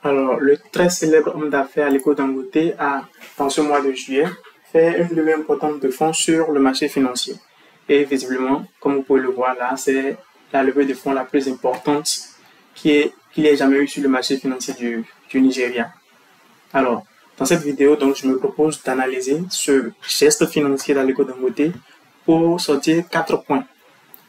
Alors, le très célèbre homme d'affaires Aliko Dangote a, dans ce mois de juillet, fait une levée importante de fonds sur le marché financier. Et visiblement, comme vous pouvez le voir là, c'est la levée de fonds la plus importante qu'il y ait jamais eu sur le marché financier du Nigeria. Alors, dans cette vidéo, donc, je me propose d'analyser ce geste financier d'Aliko Dangote pour sortir 4 points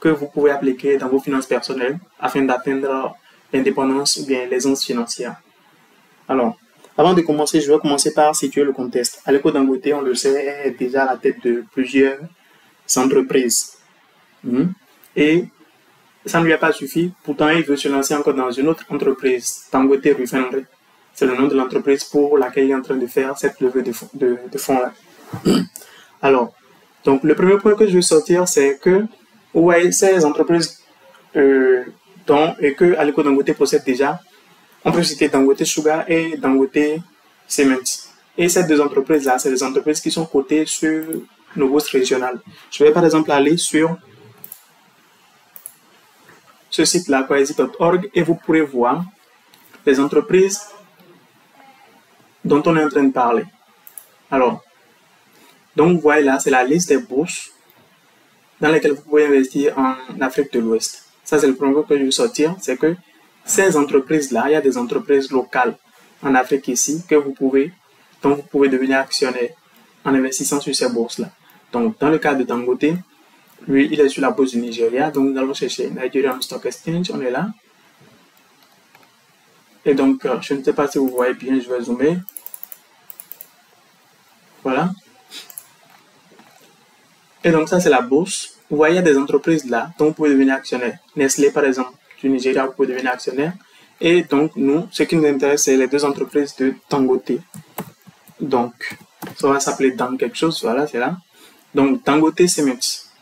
que vous pouvez appliquer dans vos finances personnelles afin d'atteindre l'indépendance ou bien l'aisance financière. Alors, avant de commencer, je vais commencer par situer le contexte. Aliko Dangote, on le sait, est déjà à la tête de plusieurs entreprises. Et ça ne lui a pas suffi. Pourtant, il veut se lancer encore dans une autre entreprise, Dangote Refinery. C'est le nom de l'entreprise pour laquelle il est en train de faire cette levée de fonds-là. Alors, donc le premier point que je veux sortir, c'est que vous voyez ces entreprises et que Aliko Dangote possède déjà. On peut citer Dangote Sugar et Dangote Cement. Et ces deux entreprises-là, c'est des entreprises qui sont cotées sur nos bourses régionales. Je vais par exemple aller sur ce site-là, cohesi.org, et vous pourrez voir les entreprises dont on est en train de parler. Alors, donc vous voyez là, c'est la liste des bourses dans lesquelles vous pouvez investir en Afrique de l'Ouest. Ça, c'est le premier point que je veux sortir, c'est que ces entreprises-là, il y a des entreprises locales en Afrique ici dont vous pouvez devenir actionnaire en investissant sur ces bourses-là. Donc, dans le cas de Dangote, lui, il est sur la bourse du Nigeria. Donc, nous allons chercher Nigerian Stock Exchange. On est là. Et donc, je ne sais pas si vous voyez bien, je vais zoomer. Voilà. Et donc, ça, c'est la bourse. Vous voyez, il y a des entreprises là dont vous pouvez devenir actionnaire. Nestlé, par exemple, du Nigeria, vous pouvez devenir actionnaire. Et donc, nous, ce qui nous intéresse, c'est les deux entreprises de Dangote. Donc, ça va s'appeler Dang quelque chose. Voilà, c'est là. Donc, Dangote Cement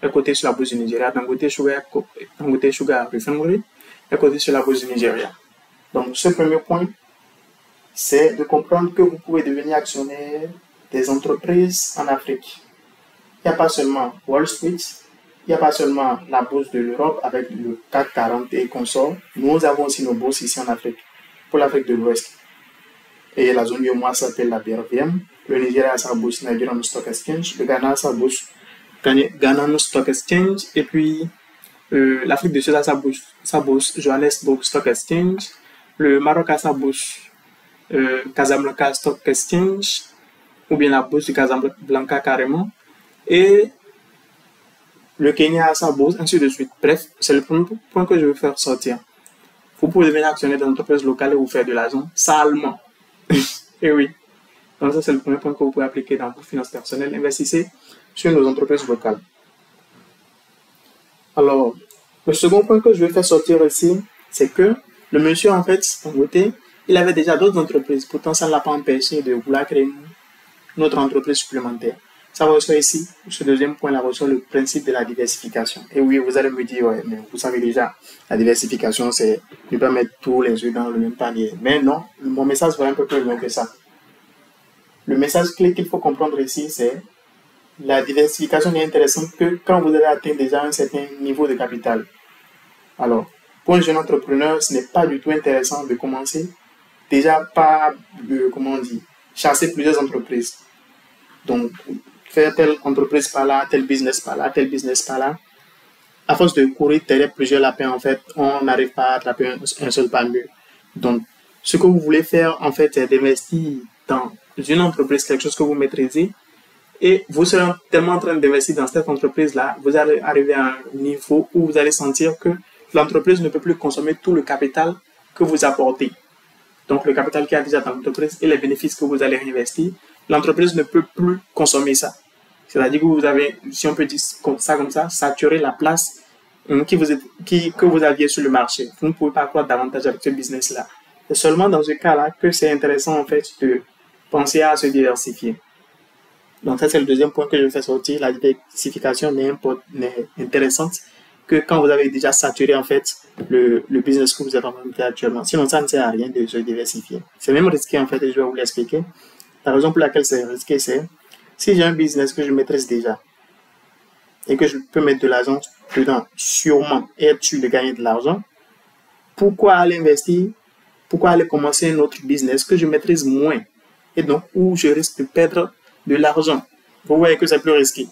est coté sur la bourse du Nigeria. Dangote Sugar Refinery est coté sur la bourse du Nigeria. Donc, ce premier point, c'est de comprendre que vous pouvez devenir actionnaire des entreprises en Afrique. Il n'y a pas seulement Wall Street, il n'y a pas seulement la bourse de l'Europe avec le CAC 40 et consorts. Nous avons aussi nos bourses ici en Afrique, pour l'Afrique de l'Ouest. Et la zone UEMOA s'appelle la BRVM. Le Nigeria a sa bourse Nigerian Stock Exchange. Le Ghana a sa bourse Ghana Stock Exchange. Et puis, l'Afrique du Sud a sa bourse Johannesburg Stock Exchange. Le Maroc a sa bourse Casablanca Stock Exchange. Ou bien la bourse du Casablanca carrément. Et le Kenya a sa bourse, ainsi de suite. Bref, c'est le premier point que je veux faire sortir. Vous pouvez devenir actionnaire d'entreprises locales et vous faire de l'argent salement. Et oui. Donc ça, c'est le premier point que vous pouvez appliquer dans vos finances personnelles. Investissez sur nos entreprises locales. Alors, le second point que je vais faire sortir ici, c'est que le monsieur, en fait, Dangote, il avait déjà d'autres entreprises. Pourtant, ça ne l'a pas empêché de vouloir créer une autre entreprise supplémentaire. Ça reçoit ici, ce deuxième point là, reçoit le principe de la diversification. Et oui, vous allez me dire, ouais, mais vous savez déjà, la diversification, c'est ne pas mettre tous les œufs dans le même panier. Mais non, mon message va un peu plus loin que ça. Le message clé qu'il faut comprendre ici, c'est la diversification n'est intéressante que quand vous avez atteint déjà un certain niveau de capital. Alors, pour un jeune entrepreneur, ce n'est pas du tout intéressant de commencer déjà par, chasser plusieurs entreprises. Donc, faire telle entreprise par là, tel business par là, tel business par là. À force de courir derrière plusieurs lapins, en fait, on n'arrive pas à attraper un seul palmier. Donc, ce que vous voulez faire, en fait, c'est d'investir dans une entreprise, quelque chose que vous maîtrisez. Et vous serez tellement en train d'investir dans cette entreprise-là, vous allez arriver à un niveau où vous allez sentir que l'entreprise ne peut plus consommer tout le capital que vous apportez. Donc, le capital qu'il y a déjà dans l'entreprise et les bénéfices que vous allez réinvestir, l'entreprise ne peut plus consommer ça. C'est-à-dire que vous avez, si on peut dire ça comme ça, saturé la place que vous aviez sur le marché. Vous ne pouvez pas croître davantage avec ce business-là. C'est seulement dans ce cas-là que c'est intéressant en fait de penser à se diversifier. Donc ça, c'est le deuxième point que je vais faire sortir. La diversification n'est intéressante que quand vous avez déjà saturé en fait le business que vous êtes en train de faire actuellement. Sinon, ça ne sert à rien de se diversifier. C'est même risqué en fait et je vais vous l'expliquer. La raison pour laquelle c'est risqué, c'est si j'ai un business que je maîtrise déjà et que je peux mettre de l'argent dedans, sûrement, et être sûr de gagner de l'argent, pourquoi aller investir Pourquoi aller commencer un autre business que je maîtrise moins et donc où je risque de perdre de l'argent? Vous voyez que c'est plus risqué.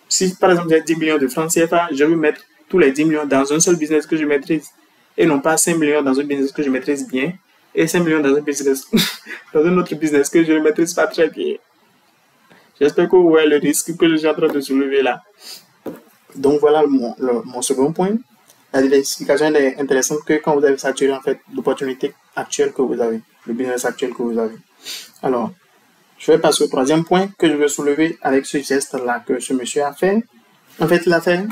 Si par exemple j'ai 10 millions de francs CFA, je vais mettre tous les 10 millions dans un seul business que je maîtrise et non pas 5 millions dans un business que je maîtrise bien et 5 millions dans un business dans un autre business que je ne maîtrise pas très bien. J'espère que vous voyez le risque que je suis en train de soulever là. Donc voilà mon second point. La diversification est intéressante que quand vous avez saturé en fait l'opportunité actuelle que vous avez, le business actuel que vous avez. Alors, je vais passer au troisième point que je veux soulever avec ce geste-là que ce monsieur a fait. En fait, il a fait,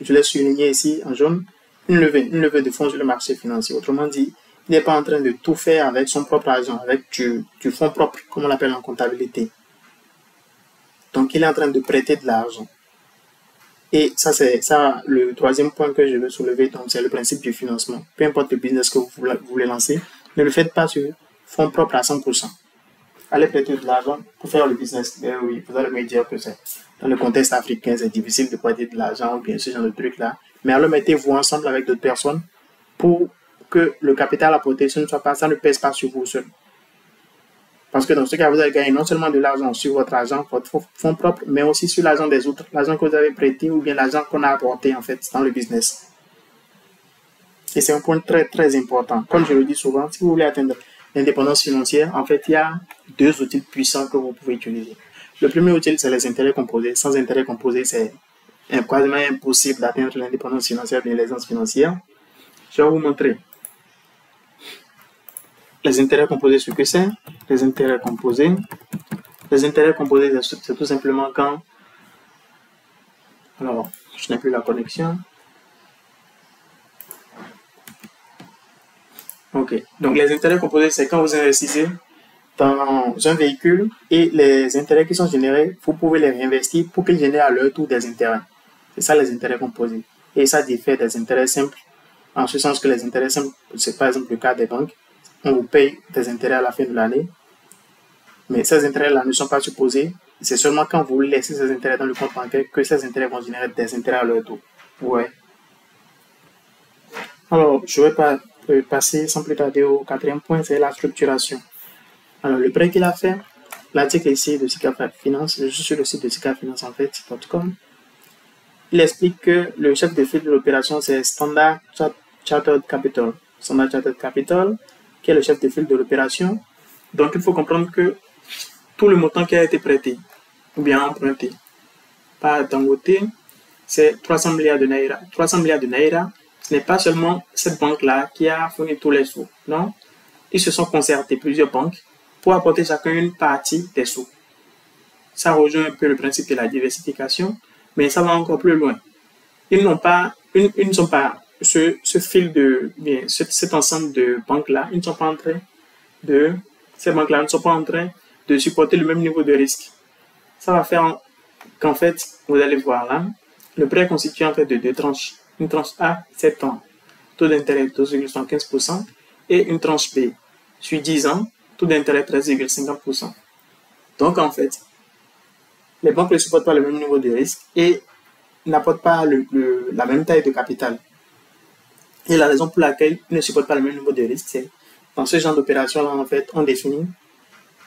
je l'ai souligné ici en jaune, une levée de fonds sur le marché financier. Autrement dit, il n'est pas en train de tout faire avec son propre argent, avec du fonds propre, comme on l'appelle en comptabilité. Donc, il est en train de prêter de l'argent. Et ça, c'est ça le troisième point que je veux soulever. Donc, c'est le principe du financement. Peu importe le business que vous voulez lancer, ne le faites pas sur fonds propres à 100%. Allez prêter de l'argent pour faire le business. Et oui, vous allez me dire que c'est dans le contexte africain, c'est difficile de prêter de l'argent ou bien ce genre de trucs-là. Mais alors, mettez-vous ensemble avec d'autres personnes pour que le capital apporté, ça ne pèse pas sur vous seul. Parce que dans ce cas, vous allez gagner non seulement de l'argent sur votre argent, votre fonds propre, mais aussi sur l'argent des autres, l'argent que vous avez prêté ou bien l'argent qu'on a apporté en fait dans le business. Et c'est un point très très important. Comme je le dis souvent, si vous voulez atteindre l'indépendance financière, en fait, il y a deux outils puissants que vous pouvez utiliser. Le premier outil, c'est les intérêts composés. Sans intérêts composés, c'est quasiment impossible d'atteindre l'indépendance financière, bien l'aisance financière. Je vais vous montrer. Les intérêts composés, ce que c'est. Les intérêts composés, c'est tout simplement quand... Alors, je n'ai plus la connexion. Ok. Donc, les intérêts composés, c'est quand vous investissez dans un véhicule et les intérêts qui sont générés, vous pouvez les réinvestir pour qu'ils génèrent à leur tour des intérêts. C'est ça les intérêts composés. Et ça diffère des intérêts simples, en ce sens que les intérêts simples, c'est par exemple le cas des banques. On vous paye des intérêts à la fin de l'année, mais ces intérêts-là ne sont pas supposés. C'est seulement quand vous laissez ces intérêts dans le compte bancaire que ces intérêts vont générer des intérêts à leur tour. Ouais. Alors, je vais passer sans plus tarder au quatrième point, c'est la structuration. Alors, le prêt qu'il a fait, l'article ici de Sika Finance, je suis sur le site de Sika Finance en fait, .com. Il explique que le chef de file de l'opération, c'est Standard Chartered Capital. Standard Chartered Capital, qui est le chef de file de l'opération. Donc, il faut comprendre que tout le montant qui a été prêté ou bien emprunté par Dangote, c'est 300 milliards de Naira. 300 milliards de Naira, ce n'est pas seulement cette banque-là qui a fourni tous les sous. Non, ils se sont concertés, plusieurs banques, pour apporter chacun une partie des sous. Ça rejoint un peu le principe de la diversification, mais ça va encore plus loin. Ils ne sont pas ce fil de, bien, cet ensemble de banques-là, ils ne sont pas en train de, ces banques-là ne sont pas en train de supporter le même niveau de risque. Ça va faire qu'en fait, vous allez voir là, le prêt constitue en fait de deux tranches. Une tranche A, 7 ans, taux d'intérêt 12,75% et une tranche B, sur 10 ans, taux d'intérêt 13,50%. Donc en fait, les banques ne supportent pas le même niveau de risque et n'apportent pas la même taille de capital. Et la raison pour laquelle ils ne supportent pas le même niveau de risque, c'est dans ce genre d'opération-là, en fait, on définit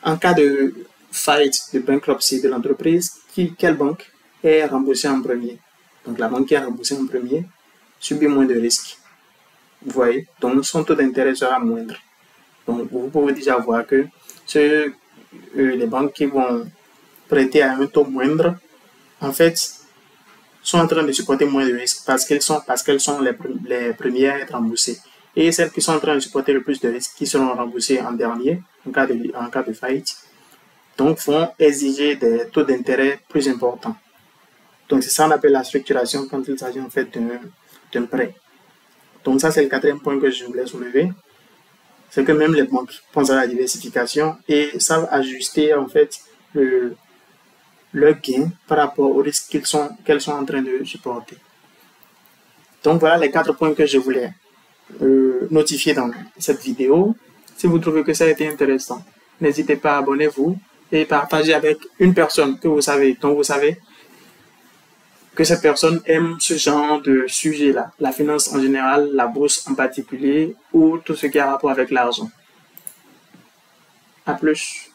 en cas de faillite, de bankruptcy de l'entreprise, quelle banque est remboursée en premier. Donc la banque qui est remboursée en premier subit moins de risques. Vous voyez, donc son taux d'intérêt sera moindre. Donc vous pouvez déjà voir que les banques qui vont prêter à un taux moindre, en fait, sont en train de supporter moins de risques parce qu'elles sont les premières à être remboursées. Et celles qui sont en train de supporter le plus de risques, qui seront remboursées en dernier, en cas de faillite, donc vont exiger des taux d'intérêt plus importants. Donc c'est ça qu'on appelle la structuration quand il s'agit en fait d'un prêt. Donc ça c'est le quatrième point que je voulais soulever. C'est que même les banques pensent à la diversification et savent ajuster en fait leur gain par rapport aux risques qu'elles sont en train de supporter. Donc voilà les 4 points que je voulais notifier dans cette vidéo. Si vous trouvez que ça a été intéressant, n'hésitez pas à abonner-vous et partager avec une personne que vous savez, dont vous savez que cette personne aime ce genre de sujet-là, la finance en général, la bourse en particulier, ou tout ce qui a rapport avec l'argent. À plus.